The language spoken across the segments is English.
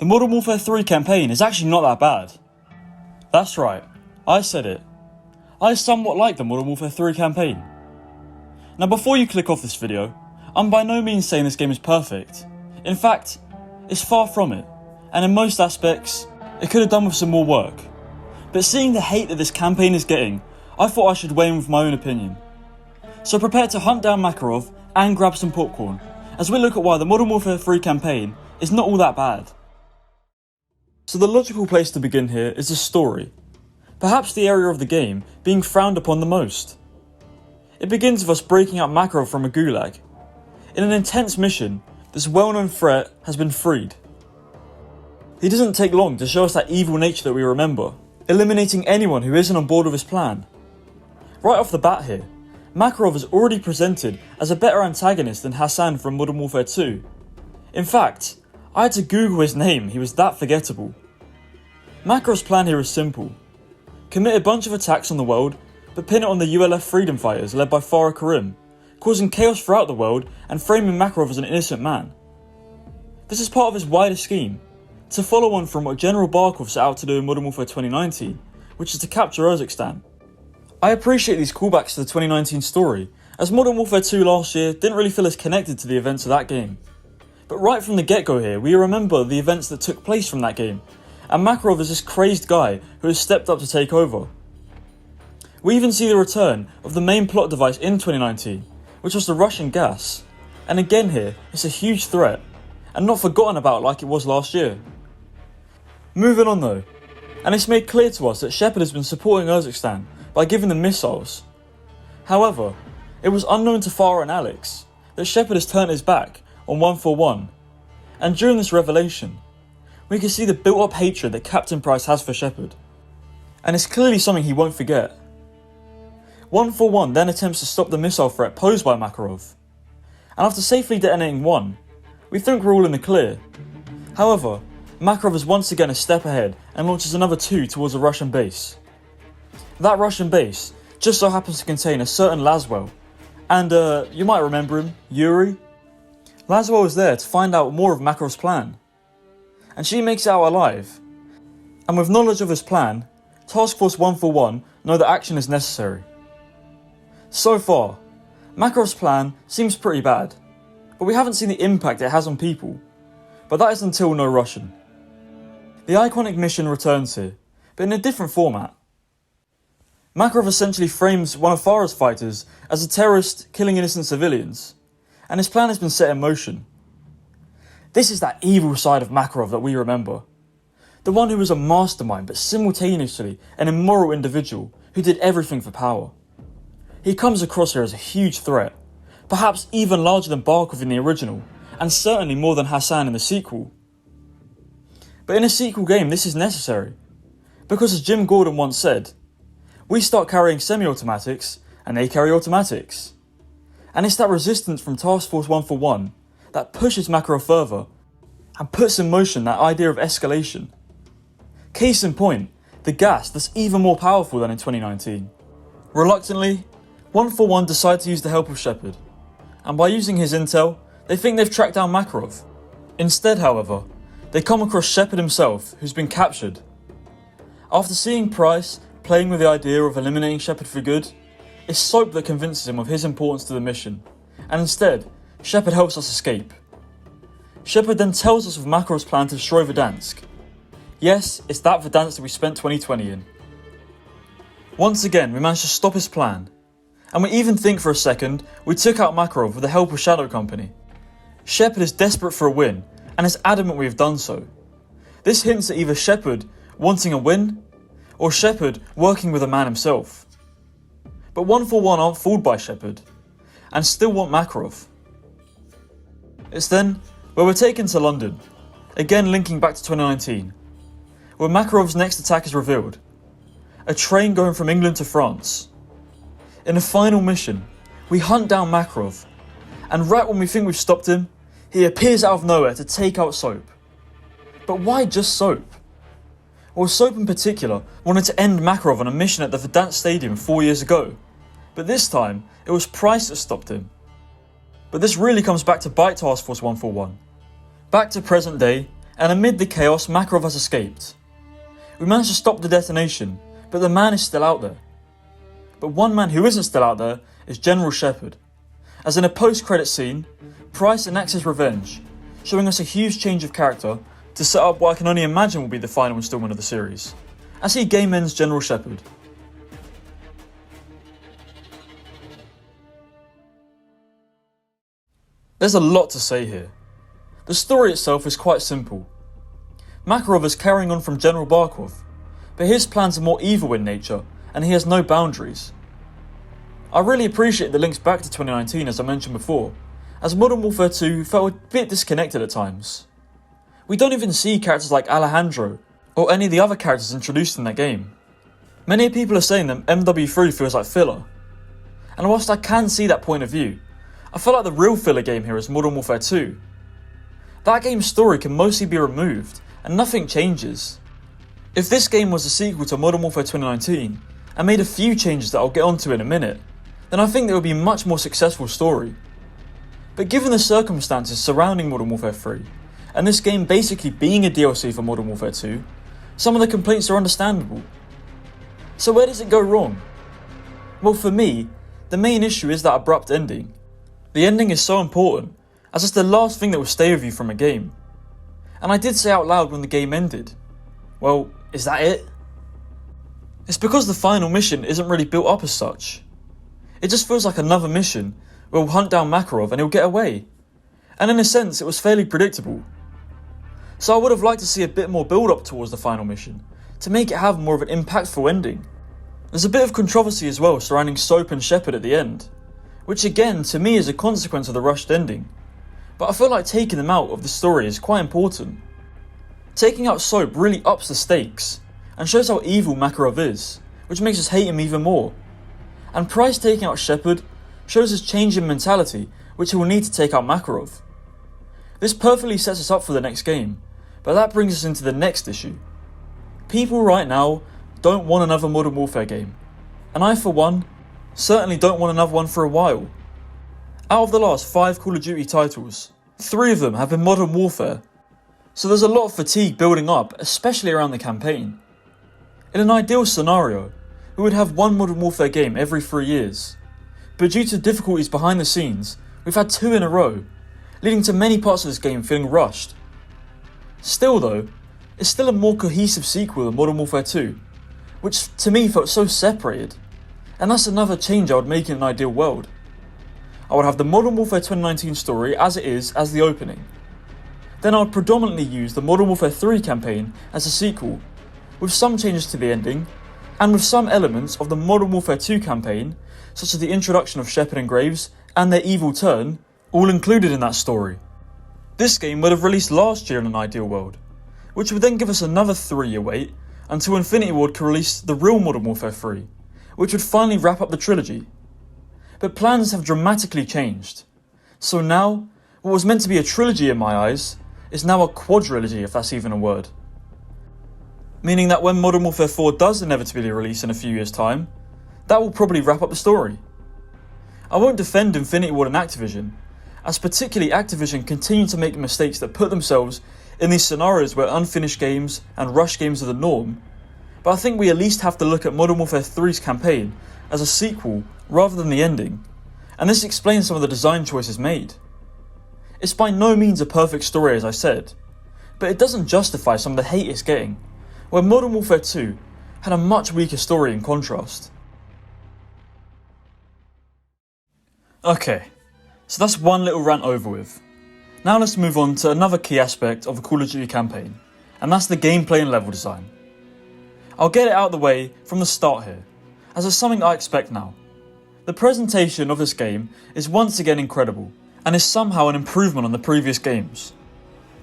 The Modern Warfare 3 campaign is actually not that bad. That's right, I said it. I somewhat like the Modern Warfare 3 campaign. Now before you click off this video, I'm by no means saying this game is perfect. In fact, it's far from it, and in most aspects, it could have done with some more work. But seeing the hate that this campaign is getting, I thought I should weigh in with my own opinion. So prepare to hunt down Makarov and grab some popcorn, as we look at why the Modern Warfare 3 campaign is not all that bad. So the logical place to begin here is the story, perhaps the area of the game being frowned upon the most. It begins with us breaking out Makarov from a gulag. In an intense mission, this well-known threat has been freed. He doesn't take long to show us that evil nature that we remember, eliminating anyone who isn't on board with his plan. Right off the bat here, Makarov is already presented as a better antagonist than Hassan from Modern Warfare 2. In fact, I had to Google his name, he was that forgettable. Makarov's plan here is simple. Commit a bunch of attacks on the world, but pin it on the ULF freedom fighters led by Farah Karim, causing chaos throughout the world and framing Makarov as an innocent man. This is part of his wider scheme, to follow on from what General Barkov set out to do in Modern Warfare 2019, which is to capture Urzikstan. I appreciate these callbacks to the 2019 story, as Modern Warfare 2 last year didn't really feel as connected to the events of that game. But right from the get-go here, we remember the events that took place from that game, and Makarov is this crazed guy who has stepped up to take over. We even see the return of the main plot device in 2019, which was the Russian gas, and again here, it's a huge threat, and not forgotten about like it was last year. Moving on though, and it's made clear to us that Shepard has been supporting Urzikstan by giving them missiles. However, it was unknown to Farah and Alex that Shepard has turned his back on 141, and during this revelation, we can see the built-up hatred that Captain Price has for Shepard, and it's clearly something he won't forget. 141 then attempts to stop the missile threat posed by Makarov, and after safely detonating one, we think we're all in the clear. However, Makarov is once again a step ahead and launches another two towards a Russian base. That Russian base just so happens to contain a certain Laswell, and you might remember him, Yuri. Laswell is there to find out more of Makarov's plan, and she makes it out alive. And with knowledge of his plan, Task Force 141 know that action is necessary. So far, Makarov's plan seems pretty bad, but we haven't seen the impact it has on people, but that is until No Russian. The iconic mission returns here, but in a different format. Makarov essentially frames one of Farah's fighters as a terrorist killing innocent civilians, and his plan has been set in motion. This is that evil side of Makarov that we remember. The one who was a mastermind but simultaneously an immoral individual who did everything for power. He comes across here as a huge threat, perhaps even larger than Barkov in the original, and certainly more than Hassan in the sequel. But in a sequel game this is necessary, because as Jim Gordon once said, we start carrying semi-automatics and they carry automatics. And it's that resistance from Task Force 141 that pushes Makarov further and puts in motion that idea of escalation. Case in point, the gas that's even more powerful than in 2019. Reluctantly, 141 decide to use the help of Shepard, and by using his intel, they think they've tracked down Makarov. Instead, however, they come across Shepard himself, who's been captured. After seeing Price playing with the idea of eliminating Shepard for good, it's Soap that convinces him of his importance to the mission, and instead, Shepard helps us escape. Shepard then tells us of Makarov's plan to destroy Verdansk. Yes, it's that Verdansk that we spent 2020 in. Once again, we managed to stop his plan, and we even think for a second we took out Makarov with the help of Shadow Company. Shepard is desperate for a win, and is adamant we have done so. This hints at either Shepard wanting a win, or Shepard working with a man himself. But 141 aren't fooled by Shepard, and still want Makarov. It's then where we're taken to London, again linking back to 2019, where Makarov's next attack is revealed. A train going from England to France. In the final mission, we hunt down Makarov, and right when we think we've stopped him, he appears out of nowhere to take out Soap. But why just Soap? Well, Soap in particular wanted to end Makarov on a mission at the Verdansk Stadium 4 years ago, but this time it was Price that stopped him. But this really comes back to bite Task Force 141. Back to present day, and amid the chaos, Makarov has escaped. We managed to stop the detonation, but the man is still out there. But one man who isn't still out there is General Shepard, as in a post-credit scene, Price enacts his revenge, showing us a huge change of character to set up what I can only imagine will be the final installment of the series, as he game ends General Shepard. There's a lot to say here. The story itself is quite simple. Makarov is carrying on from General Barkov, but his plans are more evil in nature and he has no boundaries. I really appreciate the links back to 2019 as I mentioned before, as Modern Warfare 2 felt a bit disconnected at times. We don't even see characters like Alejandro or any of the other characters introduced in that game. Many people are saying that MW3 feels like filler, and whilst I can see that point of view, I feel like the real filler game here is Modern Warfare 2. That game's story can mostly be removed and nothing changes. If this game was a sequel to Modern Warfare 2019 and made a few changes that I'll get onto in a minute, then I think there would be a much more successful story. But given the circumstances surrounding Modern Warfare 3, and this game basically being a DLC for Modern Warfare 2, some of the complaints are understandable. So where does it go wrong? Well, for me, the main issue is that abrupt ending. The ending is so important, as it's the last thing that will stay with you from a game. And I did say out loud when the game ended, well, is that it? It's because the final mission isn't really built up as such. It just feels like another mission where we'll hunt down Makarov and he'll get away. And in a sense, it was fairly predictable. So I would have liked to see a bit more build up towards the final mission, to make it have more of an impactful ending. There's a bit of controversy as well surrounding Soap and Shepard at the end, which again to me is a consequence of the rushed ending, but I feel like taking them out of the story is quite important. Taking out Soap really ups the stakes, and shows how evil Makarov is, which makes us hate him even more. And Price taking out Shepard shows his change in mentality, which he will need to take out Makarov. This perfectly sets us up for the next game, but that brings us into the next issue. People right now don't want another Modern Warfare game, and I for one, certainly don't want another one for a while. Out of the last 5 Call of Duty titles, 3 of them have been Modern Warfare, so there's a lot of fatigue building up, especially around the campaign. In an ideal scenario, we would have one Modern Warfare game every 3 years, but due to difficulties behind the scenes, we've had 2 in a row, leading to many parts of this game feeling rushed. Still though, it's still a more cohesive sequel than Modern Warfare 2, which to me felt so separated, and that's another change I would make in an ideal world. I would have the Modern Warfare 2019 story as it is as the opening. Then I would predominantly use the Modern Warfare 3 campaign as a sequel, with some changes to the ending, and with some elements of the Modern Warfare 2 campaign, such as the introduction of Shepard and Graves and their evil turn, all included in that story. This game would have released last year in an ideal world, which would then give us another 3-year wait until Infinity Ward could release the real Modern Warfare 3, which would finally wrap up the trilogy. But plans have dramatically changed, so now, what was meant to be a trilogy in my eyes, is now a quadrilogy, if that's even a word. Meaning that when Modern Warfare 4 does inevitably release in a few years' time, that will probably wrap up the story. I won't defend Infinity Ward and Activision, as particularly Activision continue to make mistakes that put themselves in these scenarios where unfinished games and rush games are the norm, but I think we at least have to look at Modern Warfare 3's campaign as a sequel rather than the ending, and this explains some of the design choices made. It's by no means a perfect story as I said, but it doesn't justify some of the hate it's getting, where Modern Warfare 2 had a much weaker story in contrast. Okay, so that's one little rant over with. Now let's move on to another key aspect of a Call of Duty campaign, and that's the gameplay and level design. I'll get it out of the way from the start here, as it's something I expect now. The presentation of this game is once again incredible, and is somehow an improvement on the previous games.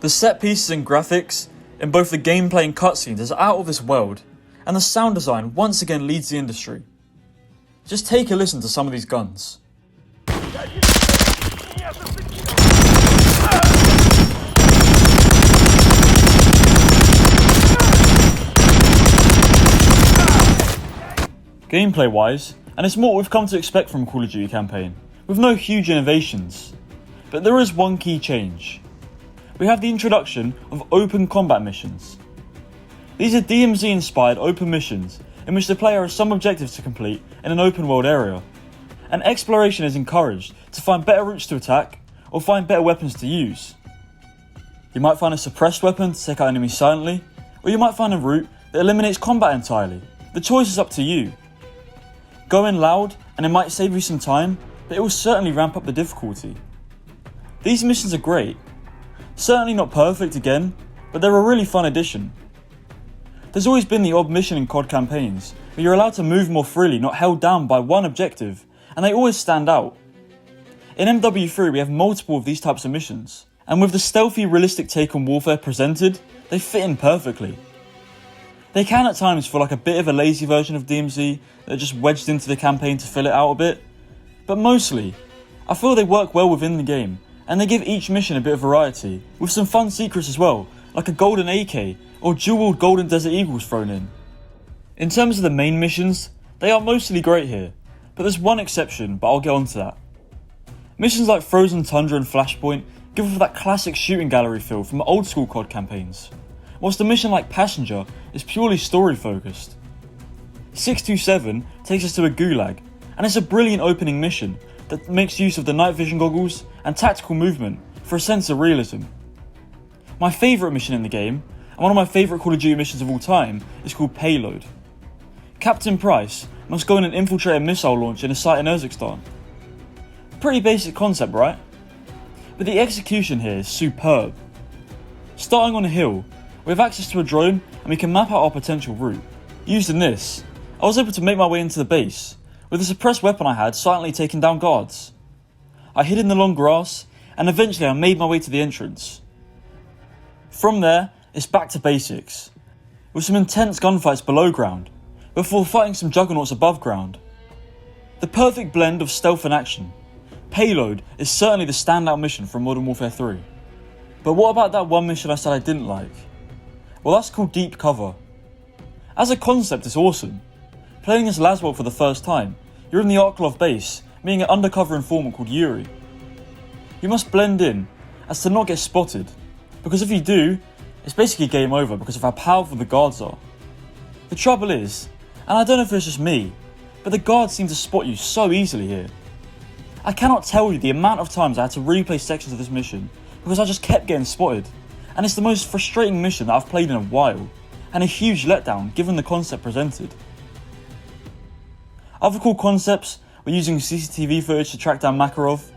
The set pieces and graphics in both the gameplay and cutscenes is out of this world, and the sound design once again leads the industry. Just take a listen to some of these guns. Gameplay wise, and it's more what we've come to expect from a Call of Duty campaign, with no huge innovations. But there is one key change. we have the introduction of open combat missions. These are DMZ-inspired open missions in which the player has some objectives to complete in an open world area, and exploration is encouraged to find better routes to attack or find better weapons to use. You might find a suppressed weapon to take out enemies silently, or you might find a route that eliminates combat entirely. The choice is up to you. Go in loud and it might save you some time, but it will certainly ramp up the difficulty. These missions are great. Certainly not perfect again, but they're a really fun addition. There's always been the odd mission in COD campaigns where you're allowed to move more freely, not held down by one objective, and they always stand out. In MW3 we have multiple of these types of missions, and with the stealthy, realistic take on warfare presented, they fit in perfectly. They can at times feel like a bit of a lazy version of DMZ that are just wedged into the campaign to fill it out a bit, but mostly, I feel they work well within the game, and they give each mission a bit of variety, with some fun secrets as well, like a golden AK or dual golden Desert Eagles thrown in. In terms of the main missions, they are mostly great here, but there's one exception, but I'll get onto that. Missions like Frozen Tundra and Flashpoint give off that classic shooting gallery feel from old school COD campaigns, whilst a mission like Passenger is purely story focused. 627 takes us to a gulag, and it's a brilliant opening mission that makes use of the night vision goggles and tactical movement for a sense of realism. My favourite mission in the game, and one of my favourite Call of Duty missions of all time, is called Payload. Captain Price must go in and infiltrate a missile launch in a site in Urzikstan. Pretty basic concept, right? But the execution here is superb. Starting on a hill, we have access to a drone and we can map out our potential route. Using this, I was able to make my way into the base, with the suppressed weapon I had silently taking down guards. I hid in the long grass, and eventually I made my way to the entrance. From there, it's back to basics, with some intense gunfights below ground, before fighting some juggernauts above ground. The perfect blend of stealth and action. Payload is certainly the standout mission from Modern Warfare 3. But what about that one mission I said I didn't like? Well, that's called Deep Cover. As a concept, it's awesome. Playing as Laswell for the first time, you're in the Arklov base, meeting an undercover informant called Yuri. You must blend in, as to not get spotted, because if you do, it's basically game over because of how powerful the guards are. The trouble is, and I don't know if it's just me, but the guards seem to spot you so easily here. I cannot tell you the amount of times I had to replay sections of this mission because I just kept getting spotted, and it's the most frustrating mission that I've played in a while, and a huge letdown given the concept presented. Other cool concepts were using CCTV footage to track down Makarov,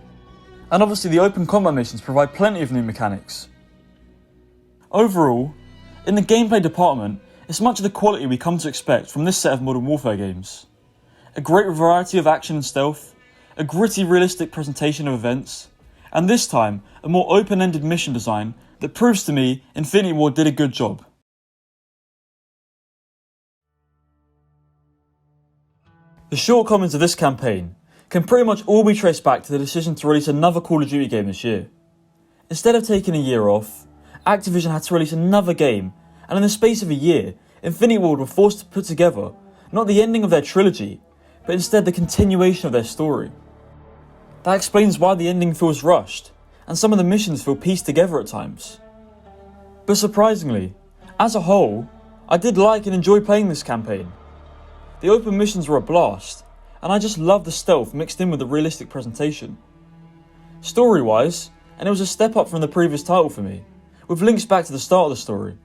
and obviously the open combat missions provide plenty of new mechanics. Overall, in the gameplay department, it's much of the quality we come to expect from this set of Modern Warfare games. A great variety of action and stealth, a gritty realistic presentation of events, and this time a more open-ended mission design that proves to me Infinity Ward did a good job. The shortcomings of this campaign can pretty much all be traced back to the decision to release another Call of Duty game this year. Instead of taking a year off, Activision had to release another game, and in the space of a year, Infinity Ward were forced to put together not the ending of their trilogy, but instead the continuation of their story. That explains why the ending feels rushed, and some of the missions feel pieced together at times. But surprisingly, as a whole, I did like and enjoy playing this campaign. The open missions were a blast, and I just loved the stealth mixed in with the realistic presentation. Story-wise, and it was a step up from the previous title for me, with links back to the start of the story.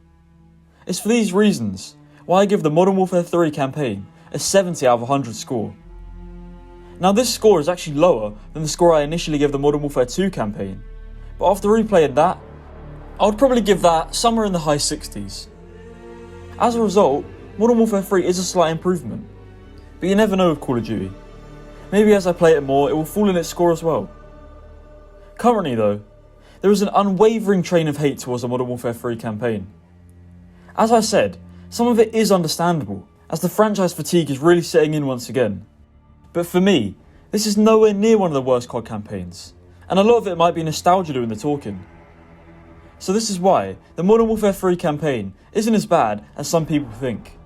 It's for these reasons why I give the Modern Warfare 3 campaign a 70 out of 100 score. Now this score is actually lower than the score I initially gave the Modern Warfare 2 campaign, but after replaying that, I would probably give that somewhere in the high 60s. As a result, Modern Warfare 3 is a slight improvement, but you never know with Call of Duty. Maybe as I play it more, it will fall in its score as well. Currently though, there is an unwavering train of hate towards the Modern Warfare 3 campaign. As I said, some of it is understandable, as the franchise fatigue is really setting in once again. But for me, this is nowhere near one of the worst COD campaigns, and a lot of it might be nostalgia doing the talking. So this is why the Modern Warfare 3 campaign isn't as bad as some people think.